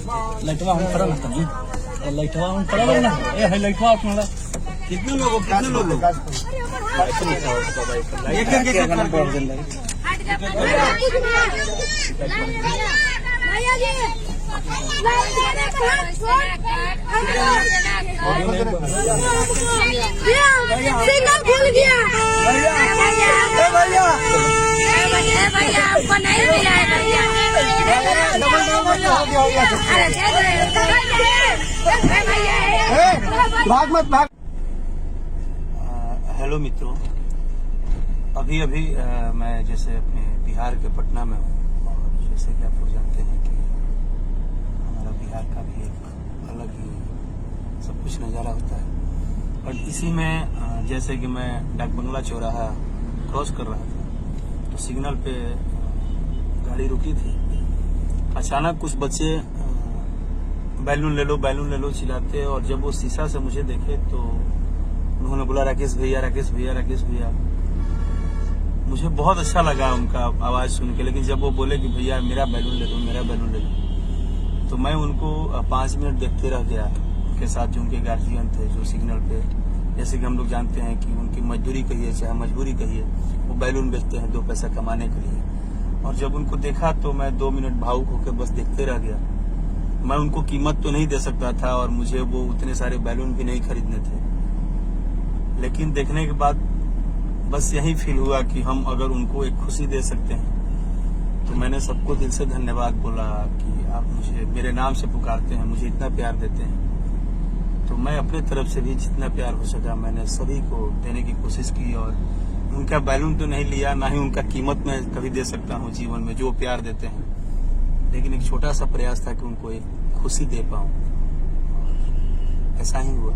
लाइटवा हम खड़ा ना कहीं, लाइटवा हम खड़ा ना, ये है लाइटवा अपना। कितने लोग एक करके बढ़ जल रही। सिग्नल खुल गया भैया, आपको नहीं मिला है भैया। भाग मत भाग। हेलो मित्रों, अभी मैं जैसे अपने बिहार के पटना में हूँ और जैसे कि आप लोग जानते हैं कि हमारा बिहार का भी एक अलग ही सब कुछ नज़ारा होता है। और इसी में जैसे कि मैं डाक बंगला चौराहा क्रॉस कर रहा था तो सिग्नल पे गाड़ी रुकी थी। अचानक कुछ बच्चे बैलून ले लो चिल्लाते, और जब वो शीशा से मुझे देखे तो उन्होंने बोला राकेश भैया, राकेश भैया, राकेश भैया। मुझे बहुत अच्छा लगा उनका आवाज़ सुन के, लेकिन जब वो बोले कि भैया मेरा बैलून ले लो, मेरा बैलून ले लो, तो मैं उनको 5 मिनट देखते रह गया। उनके साथ जो उनके गार्जियन थे जो सिग्नल पे, जैसे कि हम लोग जानते हैं कि उनकी मजदूरी कहिए चाहे मजबूरी कहिए, वो बैलून बेचते हैं 2 पैसा कमाने के लिए। और जब उनको देखा तो मैं 2 मिनट भावुक होकर बस देखते रह गया। मैं उनको कीमत तो नहीं दे सकता था और मुझे वो उतने सारे बैलून भी नहीं खरीदने थे, लेकिन देखने के बाद बस यही फील हुआ कि हम अगर उनको एक खुशी दे सकते हैं तो मैंने सबको दिल से धन्यवाद बोला कि आप मुझे मेरे नाम से पुकारते हैं, मुझे इतना प्यार देते हैं। तो मैं अपने तरफ से भी जितना प्यार हो सका मैंने सभी को देने की कोशिश की, और उनका बैलून तो नहीं लिया, ना ही उनका कीमत मैं कभी दे सकता हूँ जीवन में जो प्यार देते हैं, लेकिन एक छोटा सा प्रयास था कि उनको एक खुशी दे पाऊँ। ऐसा ही हुआ।